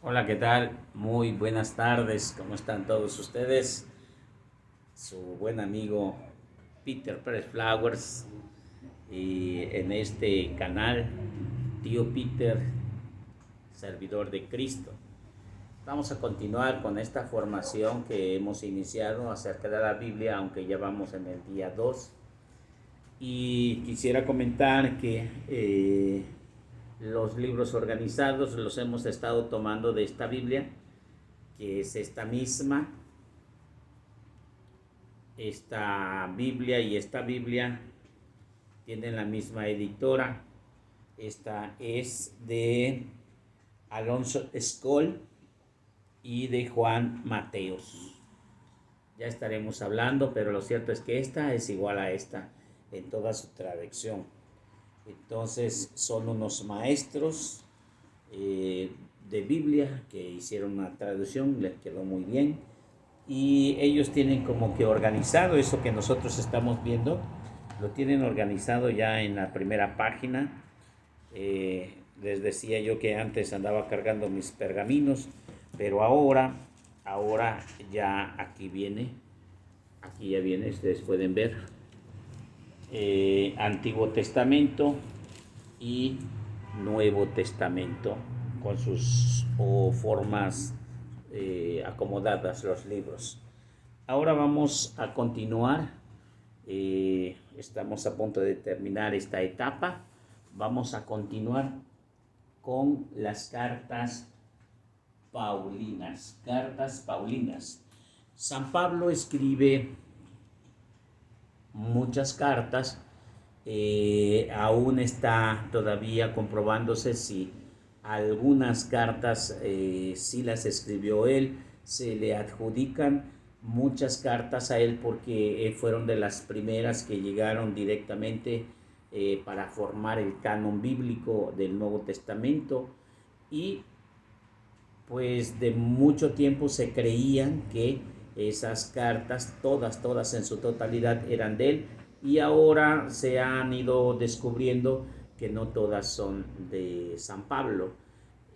Hola, ¿qué tal? Muy buenas tardes, ¿cómo están todos ustedes? Su buen amigo Peter Pérez Flowers y en este canal, Tío Peter, servidor de Cristo. Vamos a continuar con esta formación que hemos iniciado acerca de la Biblia, aunque ya vamos en el día 2. Y quisiera comentar que los libros organizados los hemos estado tomando de esta Biblia, que es esta misma. Esta Biblia tienen la misma editora. Esta es de Alonso Escol y de Juan Mateos. Ya estaremos hablando, pero lo cierto es que esta es igual a esta en toda su traducción. Entonces son unos maestros de Biblia que hicieron una traducción, les quedó muy bien, y ellos tienen como que organizado eso que nosotros estamos viendo, lo tienen organizado ya en la primera página. Les decía yo que antes andaba cargando mis pergaminos, pero ahora ya aquí ya viene, ustedes pueden ver, Antiguo Testamento y Nuevo Testamento con sus formas acomodadas los libros. Ahora vamos a continuar. Estamos a punto de terminar esta etapa. Vamos a continuar con las cartas paulinas. Cartas paulinas. San Pablo escribe muchas cartas. Aún está todavía comprobándose si algunas cartas sí las escribió él. Se le adjudican muchas cartas a él porque fueron de las primeras que llegaron directamente para formar el canon bíblico del Nuevo Testamento, y pues de mucho tiempo se creían que esas cartas, todas en su totalidad eran de él, y ahora se han ido descubriendo que no todas son de San Pablo.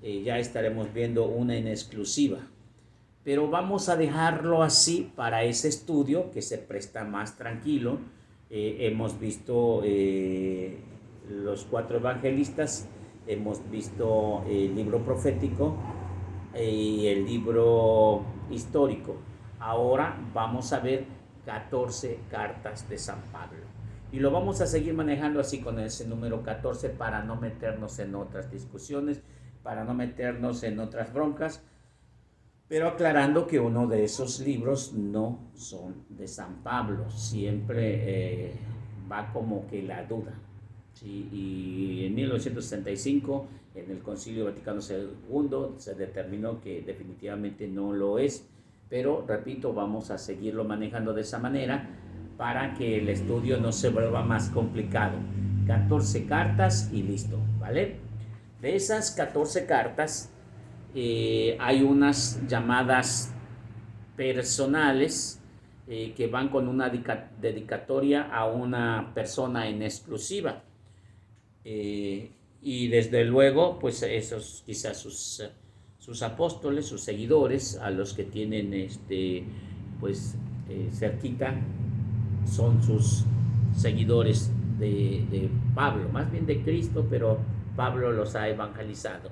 Ya estaremos viendo una en exclusiva, pero vamos a dejarlo así para ese estudio que se presta más tranquilo. Hemos visto los cuatro evangelistas, hemos visto el libro profético y el libro histórico. Ahora vamos a ver 14 cartas de San Pablo. Y lo vamos a seguir manejando así con ese número 14 para no meternos en otras discusiones, para no meternos en otras broncas, pero aclarando que uno de esos libros no son de San Pablo. Siempre va como que la duda. ¿Sí? Y en 1965, en el Concilio Vaticano II, se determinó que definitivamente no lo es. Pero, repito, vamos a seguirlo manejando de esa manera para que el estudio no se vuelva más complicado. 14 cartas y listo, ¿vale? De esas 14 cartas, hay unas llamadas personales que van con una dedicatoria a una persona en exclusiva. Y desde luego, pues esos quizás sus apóstoles, sus seguidores, a los que tienen pues cerquita, son sus seguidores de Pablo, más bien de Cristo, pero Pablo los ha evangelizado.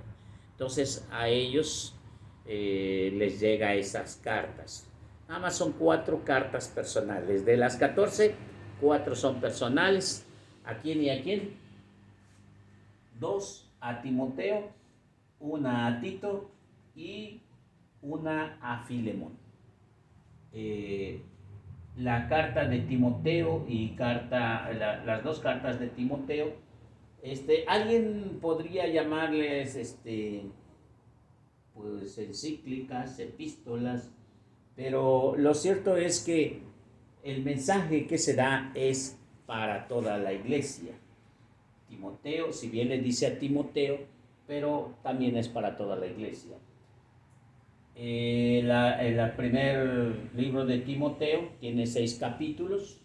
Entonces a ellos les llega esas cartas. Nada más son 4 cartas personales. De las 14, 4 son personales. ¿A quién y a quién? 2 a Timoteo, una a Tito y una a Filemón. La carta de Timoteo y las 2 cartas de Timoteo, alguien podría llamarles pues encíclicas, epístolas, pero lo cierto es que el mensaje que se da es para toda la iglesia. Timoteo, si bien le dice a Timoteo, pero también es para toda la iglesia. El primer libro de Timoteo tiene 6 capítulos.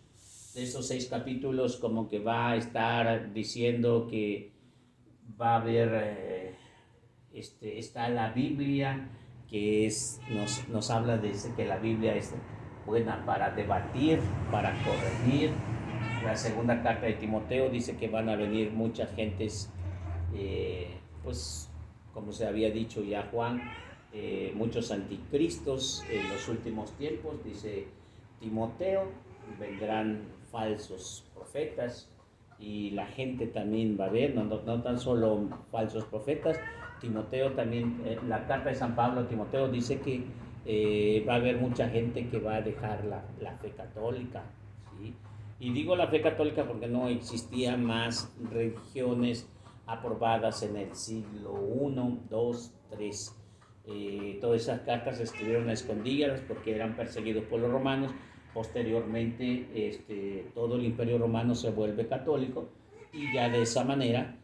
De esos 6 capítulos como que va a estar diciendo que va a haber está la Biblia, que nos habla de que la Biblia es buena para debatir, para corregir. La segunda carta de Timoteo dice que van a venir muchas gentes, pues como se había dicho ya Juan, muchos anticristos en los últimos tiempos, dice Timoteo, vendrán falsos profetas y la gente también va a ver, no tan solo falsos profetas. Timoteo también, la carta de San Pablo a Timoteo dice que va a haber mucha gente que va a dejar la fe católica, ¿sí? Y digo la fe católica porque no existían más religiones aprobadas en el siglo I, II, III. Todas esas cartas se escribieron a escondidas porque eran perseguidos por los romanos. Posteriormente, todo el Imperio Romano se vuelve católico y ya de esa manera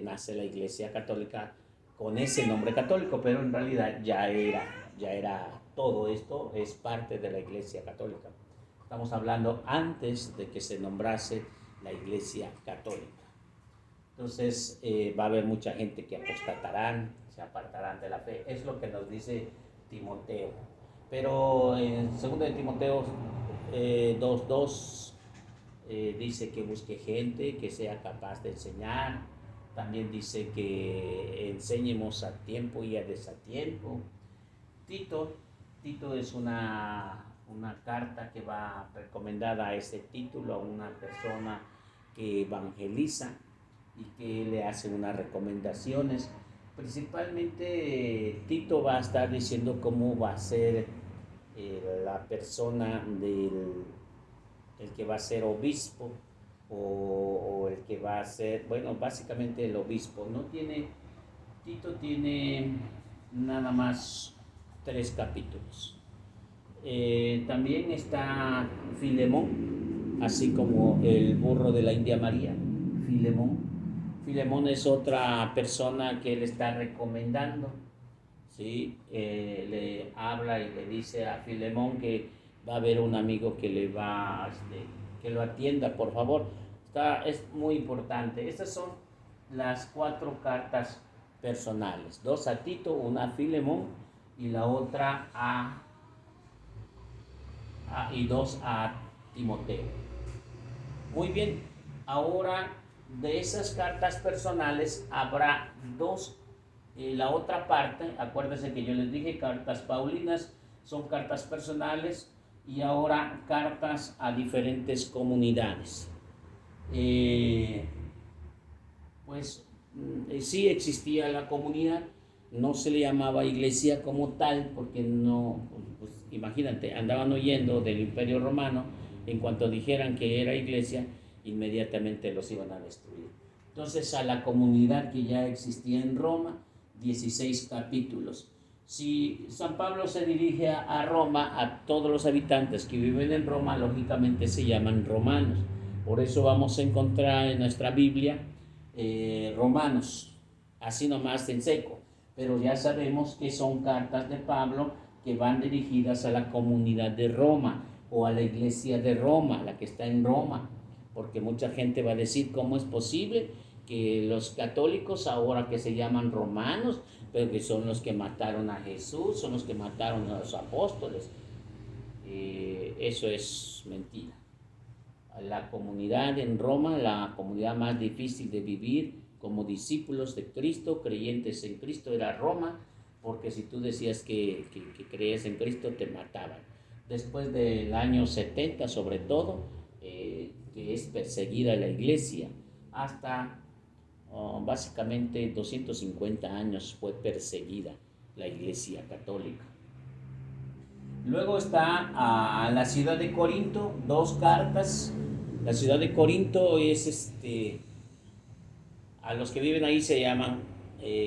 nace la Iglesia Católica con ese nombre católico, pero en realidad ya era todo esto, es parte de la Iglesia Católica. Estamos hablando antes de que se nombrase la Iglesia Católica. Entonces va a haber mucha gente que apostatarán, se apartarán de la fe. Es lo que nos dice Timoteo. Pero en 2 de Timoteo 2:2 dice que busque gente que sea capaz de enseñar. También dice que enseñemos a tiempo y a desatiempo. Tito es una carta que va recomendada a ese título a una persona que evangeliza y que le hace unas recomendaciones. Principalmente Tito va a estar diciendo cómo va a ser la persona el que va a ser obispo o el que va a ser, bueno, básicamente el obispo. Tito tiene nada más 3 capítulos. También está Filemón, así como el burro de la India María, Filemón. Filemón es otra persona que él está recomendando, ¿sí? Le habla y le dice a Filemón que va a haber un amigo que le va que lo atienda, por favor. Es muy importante. Estas son las 4 cartas personales, 2 a Tito, una a Filemón y la otra y 2 a Timoteo. Muy bien, ahora de esas cartas personales habrá 2. La otra parte, acuérdense que yo les dije cartas paulinas son cartas personales y ahora cartas a diferentes comunidades. Sí existía la comunidad, no se le llamaba iglesia como tal porque no, pues, imagínate, andaban huyendo del Imperio Romano. En cuanto dijeran que era iglesia, inmediatamente los iban a destruir. Entonces a la comunidad que ya existía en Roma, 16 capítulos. Si San Pablo se dirige a Roma, a todos los habitantes que viven en Roma, lógicamente se llaman romanos. Por eso vamos a encontrar en nuestra Biblia Romanos, así nomás en seco. Pero ya sabemos que son cartas de Pablo que van dirigidas a la comunidad de Roma o a la iglesia de Roma, la que está en Roma. Porque mucha gente va a decir, ¿cómo es posible que los católicos ahora que se llaman romanos, pero que son los que mataron a Jesús, son los que mataron a los apóstoles? Eso es mentira. La comunidad en Roma, la comunidad más difícil de vivir como discípulos de Cristo, creyentes en Cristo, era Roma, porque si tú decías que creías en Cristo, te mataban. Después del año 70, sobre todo, que es perseguida la iglesia, hasta básicamente 250 años fue perseguida la iglesia católica. Luego está a la ciudad de Corinto, 2 cartas. La ciudad de Corinto es a los que viven ahí se llaman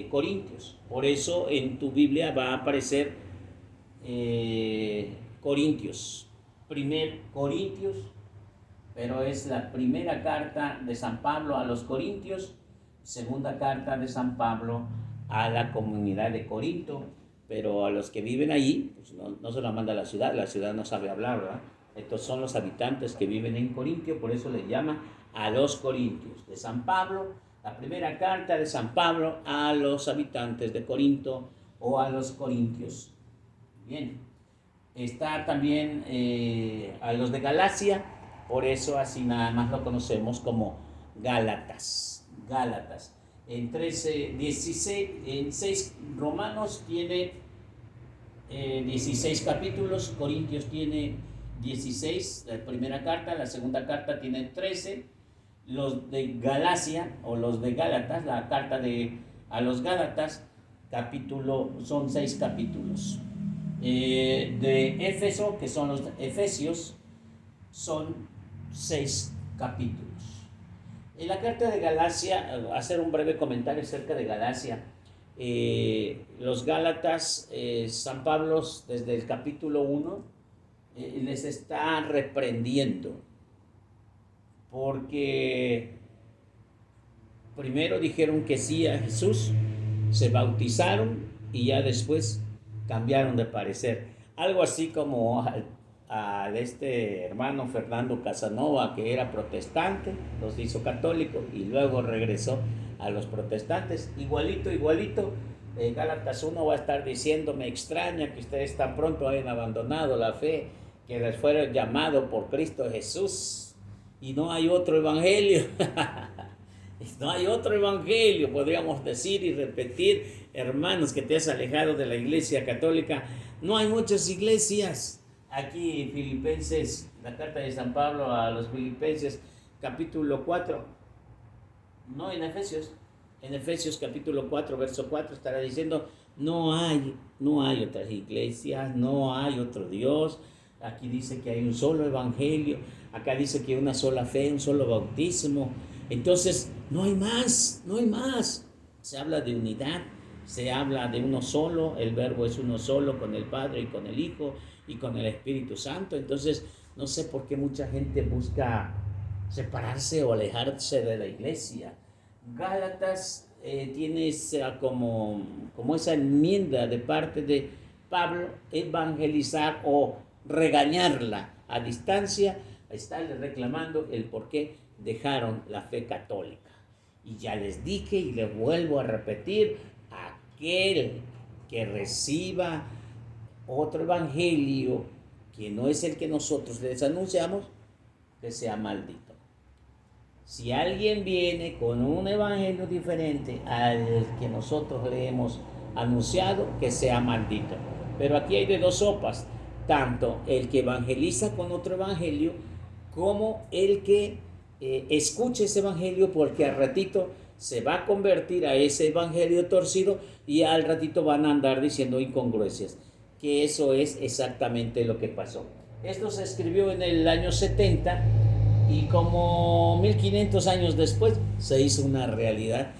corintios. Por eso en tu Biblia va a aparecer Corintios, primer Corintios, pero es la primera carta de San Pablo a los Corintios, segunda carta de San Pablo a la comunidad de Corinto, pero a los que viven allí, pues no se la manda la ciudad no sabe hablar, ¿verdad? Estos son los habitantes que viven en Corintio, por eso les llama a los Corintios, de San Pablo La primera carta de San Pablo a los habitantes de Corinto o a los corintios. Bien, está también a los de Galacia, por eso así nada más lo conocemos como Gálatas. Gálatas. En 6 Romanos tiene 16 capítulos, Corintios tiene 16, la primera carta, la segunda carta tiene 13, los de Galacia o los de Gálatas, la carta a los Gálatas, son 6 capítulos. De Éfeso, que son los Efesios, son 6 capítulos. En la carta de Galacia, hacer un breve comentario acerca de Galacia. Los Gálatas, San Pablo desde el capítulo 1 les está reprendiendo porque primero dijeron que sí a Jesús, se bautizaron y ya después cambiaron de parecer. Algo así como al este hermano Fernando Casanova, que era protestante, los hizo católicos y luego regresó a los protestantes. Igualito. Gálatas 1 va a estar diciendo: me extraña que ustedes tan pronto hayan abandonado la fe que les fuera llamado por Cristo Jesús, y no hay otro evangelio. No hay otro evangelio, podríamos decir y repetir, hermanos, que te has alejado de la iglesia católica. No hay muchas iglesias. Aquí Filipenses, la carta de San Pablo a los Filipenses, capítulo 4, no en Efesios capítulo 4, verso 4 estará diciendo: no hay otras iglesias, no hay otro Dios. Aquí dice que hay un solo evangelio, acá dice que hay una sola fe, un solo bautismo. Entonces, no hay más. Se habla de unidad, se habla de uno solo, el verbo es uno solo con el Padre y con el Hijo y con el Espíritu Santo. Entonces, no sé por qué mucha gente busca separarse o alejarse de la iglesia. Gálatas tiene como esa enmienda de parte de Pablo, evangelizar o regañarla a distancia, estarle reclamando el por qué dejaron la fe católica. Y ya les dije y les vuelvo a repetir: aquel que reciba otro evangelio que no es el que nosotros les anunciamos, que sea maldito. Si alguien viene con un evangelio diferente al que nosotros le hemos anunciado, que sea maldito. Pero aquí hay de dos sopas: tanto el que evangeliza con otro evangelio como el que escuche ese evangelio, porque al ratito se va a convertir a ese evangelio torcido y al ratito van a andar diciendo incongruencias, que eso es exactamente lo que pasó. Esto se escribió en el año 70 y como 1500 años después se hizo una realidad.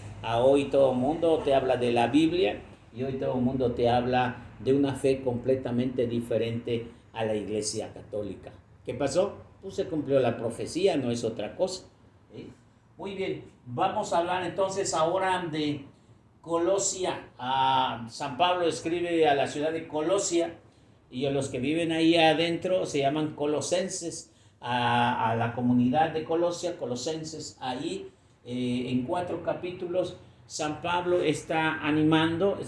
Hoy todo el mundo te habla de la Biblia y hoy todo el mundo te habla de una fe completamente diferente a la Iglesia Católica. ¿Qué pasó? Pues se cumplió la profecía, no es otra cosa. ¿Sí? Muy bien, vamos a hablar entonces ahora de Colosia. San Pablo escribe a la ciudad de Colosia y a los que viven ahí adentro se llaman colosenses. A la comunidad de Colosia, colosenses, ahí en 4 capítulos San Pablo está animando.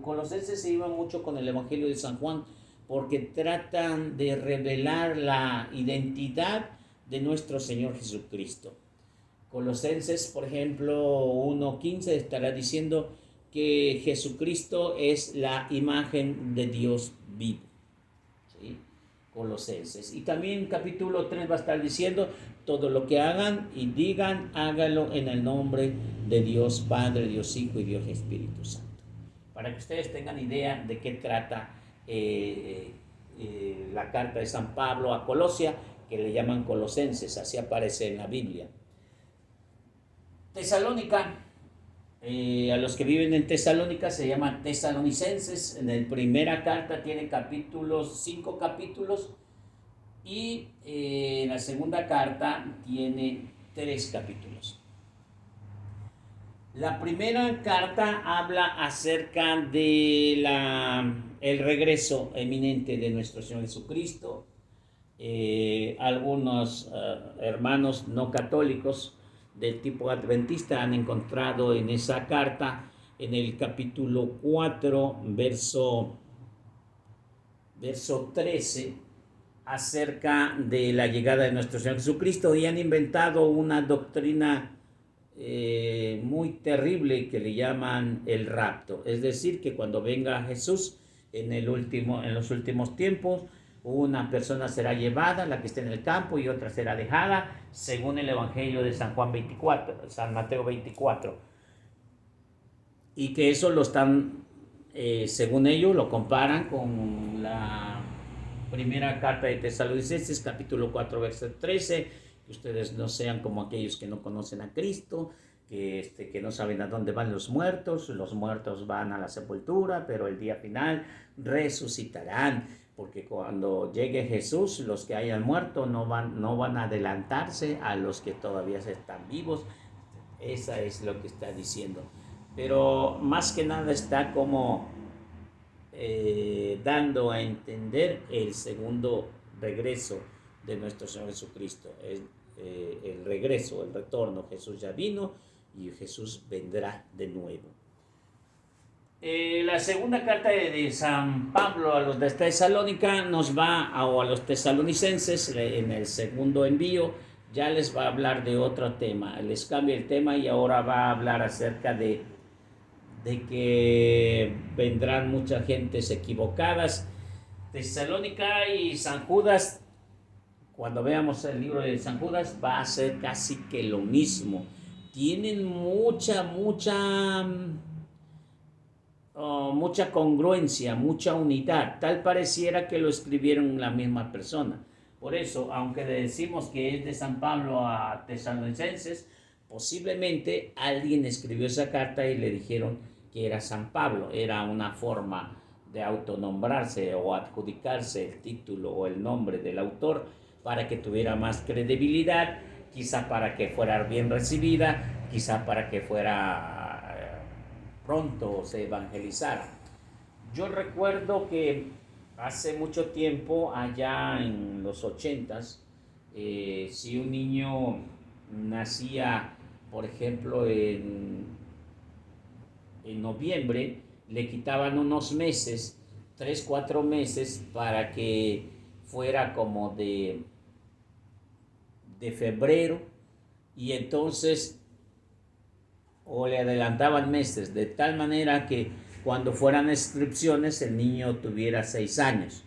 Colosenses se lleva mucho con el Evangelio de San Juan, porque tratan de revelar la identidad de nuestro Señor Jesucristo. Colosenses, por ejemplo, 1:15 estará diciendo que Jesucristo es la imagen de Dios vivo. ¿Sí? Colosenses. Y también capítulo 3 va a estar diciendo: todo lo que hagan y digan, hágalo en el nombre de Dios Padre, Dios Hijo y Dios Espíritu Santo. Para que ustedes tengan idea de qué trata la carta de San Pablo a Colosia, que le llaman Colosenses, así aparece en la Biblia. Tesalónica, a los que viven en Tesalónica se llaman tesalonicenses. En la primera carta tiene 5 capítulos y la segunda carta tiene 3 capítulos. La primera carta habla acerca de el regreso eminente de nuestro Señor Jesucristo. Algunos hermanos no católicos del tipo adventista han encontrado en esa carta, en el capítulo 4, verso 13, acerca de la llegada de nuestro Señor Jesucristo, y han inventado una doctrina muy terrible que le llaman el rapto. Es decir, que cuando venga Jesús en los últimos tiempos, una persona será llevada, la que esté en el campo, y otra será dejada, según el Evangelio de San Mateo 24. Y que eso lo están, según ellos, lo comparan con la primera carta de Tesalonicenses, capítulo 4, verso 13, que ustedes no sean como aquellos que no conocen a Cristo, que no saben a dónde van los muertos van a la sepultura, pero el día final resucitarán, porque cuando llegue Jesús, los que hayan muerto no van a adelantarse a los que todavía están vivos. Esa es lo que está diciendo. Pero más que nada está como dando a entender el segundo regreso de nuestro Señor Jesucristo. El regreso, el retorno. Jesús ya vino y Jesús vendrá de nuevo. La segunda carta de San Pablo a los de Tesalónica o a los tesalonicenses, en el segundo envío, ya les va a hablar de otro tema. Les cambia el tema y ahora va a hablar acerca de que vendrán muchas gentes equivocadas. Tesalónica y San Judas, cuando veamos el libro de San Judas, va a ser casi que lo mismo. Tienen mucha congruencia, mucha unidad. Tal pareciera que lo escribieron la misma persona. Por eso, aunque decimos que es de San Pablo a Tesalonicenses, posiblemente alguien escribió esa carta y le dijeron que era San Pablo. Era una forma de autonombrarse o adjudicarse el título o el nombre del autor para que tuviera más credibilidad, quizá para que fuera bien recibida, quizá para que fuera pronto se evangelizara. Yo recuerdo que hace mucho tiempo, allá en los 80s, si un niño nacía, por ejemplo, en noviembre, le quitaban unos meses, 3-4 meses, para que fuera como de febrero, y entonces, o le adelantaban meses, de tal manera que cuando fueran inscripciones el niño tuviera 6 años.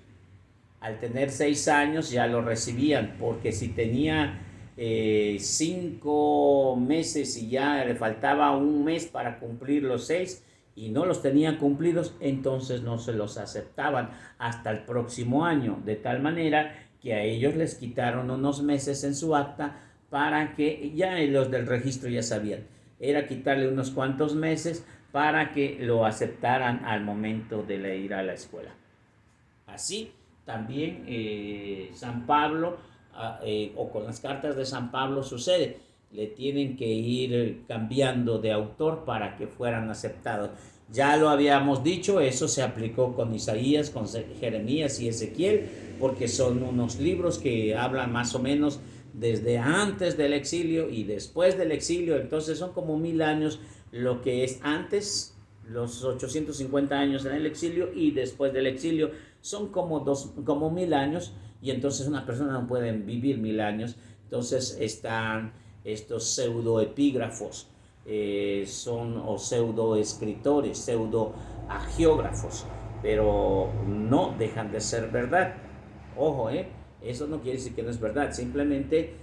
Al tener 6 años ya lo recibían, porque si tenía 5 meses y ya le faltaba un mes para cumplir los 6 y no los tenían cumplidos, entonces no se los aceptaban hasta el próximo año, de tal manera que a ellos les quitaron unos meses en su acta, para que ya los del registro ya sabían, era quitarle unos cuantos meses para que lo aceptaran al momento de ir a la escuela. Así también San Pablo, o con las cartas de San Pablo sucede, le tienen que ir cambiando de autor para que fueran aceptados. Ya lo habíamos dicho, eso se aplicó con Isaías, con Jeremías y Ezequiel, porque son unos libros que hablan más o menos desde antes del exilio y después del exilio. Entonces son como 1000 años lo que es antes, los 850 años en el exilio, y después del exilio son como 1000 años, y entonces una persona no puede vivir 1000 años. Entonces están estos pseudoepígrafos, o pseudoescritores, pseudoagiógrafos, pero no dejan de ser verdad. Ojo, eso no quiere decir que no es verdad, simplemente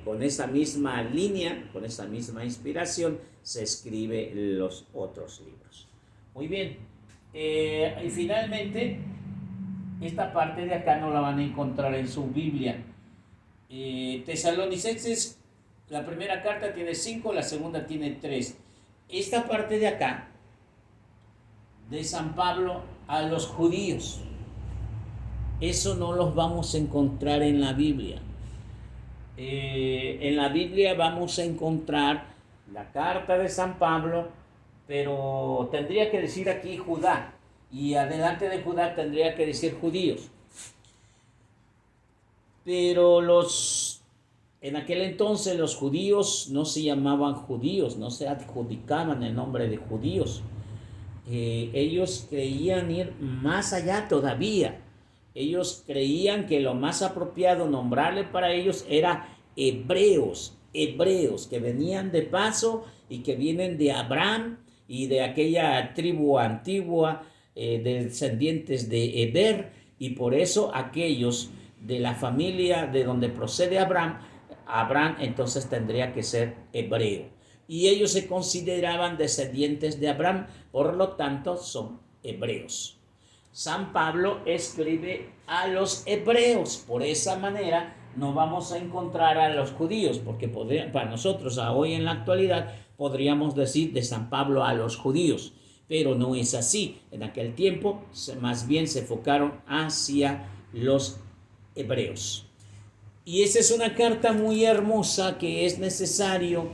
con esa misma línea, con esa misma inspiración, se escriben los otros libros. Muy bien, y finalmente, esta parte de acá no la van a encontrar en su Biblia. Tesalonicenses, la primera carta tiene 5, la segunda tiene 3. Esta parte de acá, de San Pablo a los judíos, eso no los vamos a encontrar en la Biblia. En la Biblia vamos a encontrar la carta de San Pablo, pero tendría que decir aquí Judá, y adelante de Judá tendría que decir judíos. Pero En aquel entonces los judíos no se llamaban judíos, no se adjudicaban el nombre de judíos. Ellos creían ir más allá todavía. Ellos creían que lo más apropiado nombrarle para ellos era hebreos, hebreos que venían de paso y que vienen de Abraham y de aquella tribu antigua, descendientes de Eber, y por eso aquellos de la familia de donde procede Abraham entonces tendría que ser hebreo. Y ellos se consideraban descendientes de Abraham, por lo tanto son hebreos. San Pablo escribe a los hebreos. Por esa manera no vamos a encontrar a los judíos, porque para nosotros hoy en la actualidad podríamos decir de San Pablo a los judíos, pero no es así. En aquel tiempo más bien se enfocaron hacia los hebreos. Y esa es una carta muy hermosa que es necesario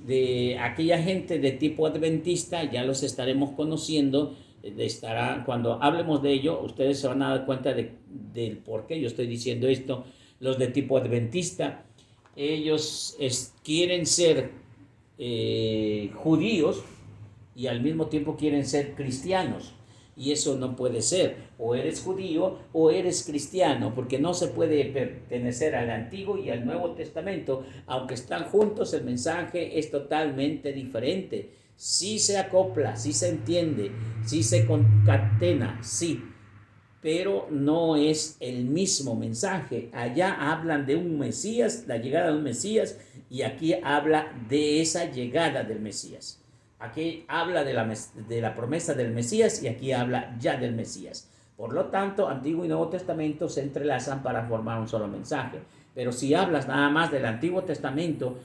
de aquella gente de tipo adventista. Ya los estaremos conociendo. Cuando hablemos de ello, ustedes se van a dar cuenta del por qué yo estoy diciendo esto. Los de tipo adventista, ellos quieren ser judíos y al mismo tiempo quieren ser cristianos. Y eso no puede ser. O eres judío o eres cristiano, porque no se puede pertenecer al Antiguo y al Nuevo Testamento. Aunque están juntos, el mensaje es totalmente diferente. Sí se acopla, sí se entiende, sí se concatena, sí, pero no es el mismo mensaje. Allá hablan de un Mesías, la llegada de un Mesías, y aquí habla de esa llegada del Mesías. Aquí habla de la promesa del Mesías y aquí habla ya del Mesías. Por lo tanto, Antiguo y Nuevo Testamento se entrelazan para formar un solo mensaje. Pero si hablas nada más del Antiguo Testamento,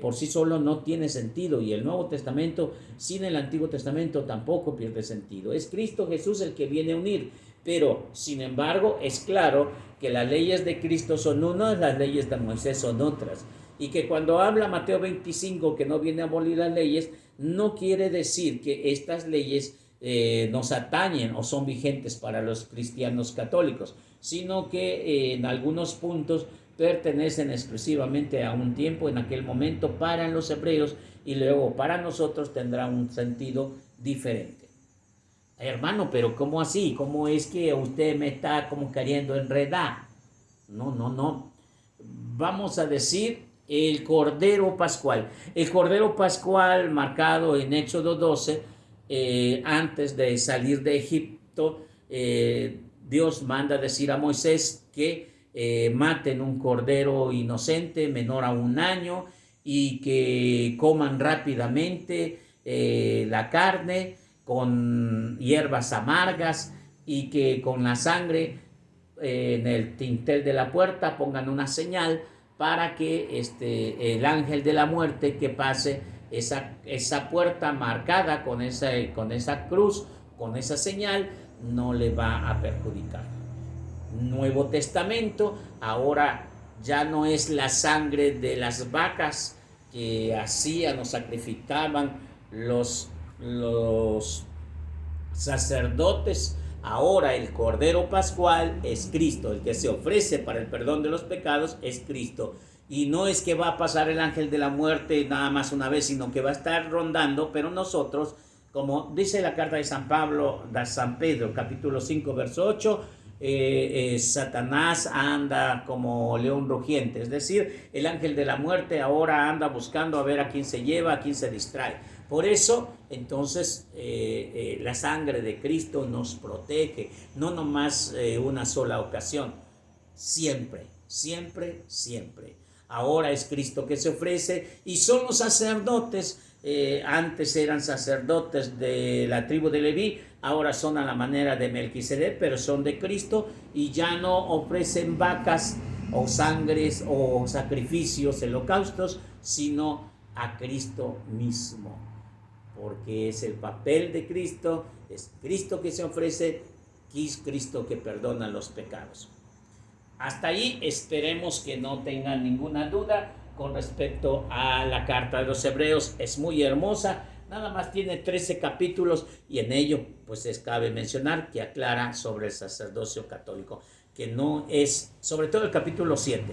por sí solo no tiene sentido, y el Nuevo Testamento sin el Antiguo Testamento tampoco pierde sentido. Es Cristo Jesús el que viene a unir, pero sin embargo es claro que las leyes de Cristo son unas, las leyes de Moisés son otras, y que cuando habla Mateo 25 que no viene a abolir las leyes, no quiere decir que estas leyes nos atañen o son vigentes para los cristianos católicos, sino que en algunos puntos pertenecen exclusivamente a un tiempo, en aquel momento para los hebreos, y luego para nosotros tendrá un sentido diferente. Hermano, pero ¿cómo así? ¿Cómo es que usted me está como queriendo enredar? No. Vamos a decir el Cordero Pascual. El Cordero Pascual marcado en Éxodo 12, antes de salir de Egipto, Dios manda decir a Moisés que maten un cordero inocente menor a 1 año y que coman rápidamente la carne con hierbas amargas, y que con la sangre en el dintel de la puerta pongan una señal para que el ángel de la muerte que pase esa puerta marcada con esa cruz, con esa señal, no le va a perjudicar. Nuevo Testamento, ahora ya no es la sangre de las vacas que hacían o sacrificaban los sacerdotes. Ahora el Cordero Pascual es Cristo, el que se ofrece para el perdón de los pecados es Cristo. Y no es que va a pasar el ángel de la muerte nada más una vez, sino que va a estar rondando, pero nosotros, como dice la carta de San Pedro, capítulo 5, verso 8, Satanás anda como león rugiente, es decir, el ángel de la muerte ahora anda buscando a ver a quién se lleva, a quién se distrae. Por eso, entonces, la sangre de Cristo nos protege, no nomás una sola ocasión, siempre. Ahora es Cristo que se ofrece, y son los sacerdotes. Antes eran sacerdotes de la tribu de Leví, ahora son a la manera de Melquisedec, pero son de Cristo, y ya no ofrecen vacas o sangres o sacrificios, holocaustos, sino a Cristo mismo, porque es el papel de Cristo, es Cristo que se ofrece, es Cristo que perdona los pecados. Hasta ahí esperemos que no tengan ninguna duda con respecto a la carta de los Hebreos. Es muy hermosa, nada más tiene 13 capítulos, y en ello pues cabe mencionar que aclara sobre el sacerdocio católico, que no es, sobre todo el capítulo 7,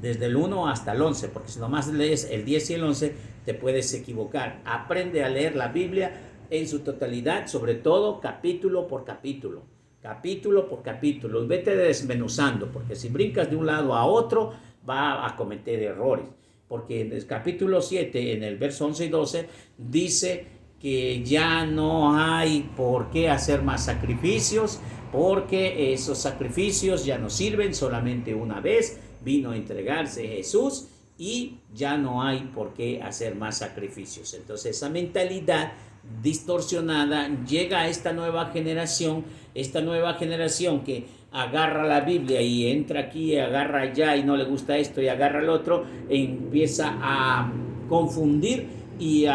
desde el 1 hasta el 11, porque si nomás lees el 10 y el 11 te puedes equivocar. Aprende a leer la Biblia en su totalidad, sobre todo capítulo por capítulo, y vete desmenuzando, porque si brincas de un lado a otro va a cometer errores, porque en el capítulo 7, en el verso 11 y 12, dice que ya no hay por qué hacer más sacrificios, porque esos sacrificios ya no sirven, solamente una vez vino a entregarse Jesús y ya no hay por qué hacer más sacrificios. Entonces esa mentalidad distorsionada llega a esta nueva generación que agarra la Biblia y entra aquí, agarra allá y no le gusta esto y agarra el otro, e empieza a confundir y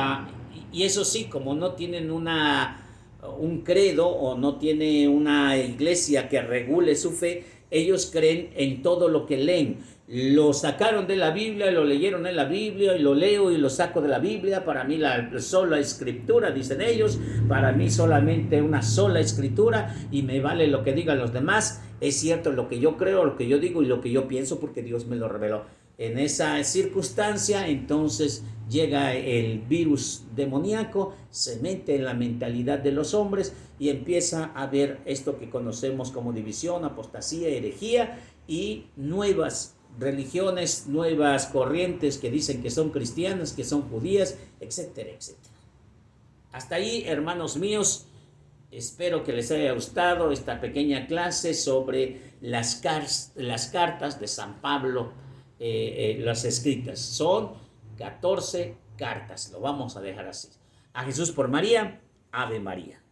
eso sí, como no tienen un credo o no tiene una iglesia que regule su fe, ellos creen en todo lo que leen. Lo sacaron de la Biblia, lo leyeron en la Biblia y lo leo y lo saco de la Biblia. Para mí la sola escritura, dicen ellos, para mí solamente una sola escritura y me vale lo que digan los demás. Es cierto lo que yo creo, lo que yo digo y lo que yo pienso porque Dios me lo reveló. En esa circunstancia, entonces llega el virus demoníaco, se mete en la mentalidad de los hombres y empieza a ver esto que conocemos como división, apostasía, herejía y nuevas religiones, nuevas corrientes que dicen que son cristianas, que son judías, etcétera, etcétera. Hasta ahí, hermanos míos, espero que les haya gustado esta pequeña clase sobre las cartas de San Pablo, las escritas. Son 14 cartas, lo vamos a dejar así. A Jesús por María, Ave María.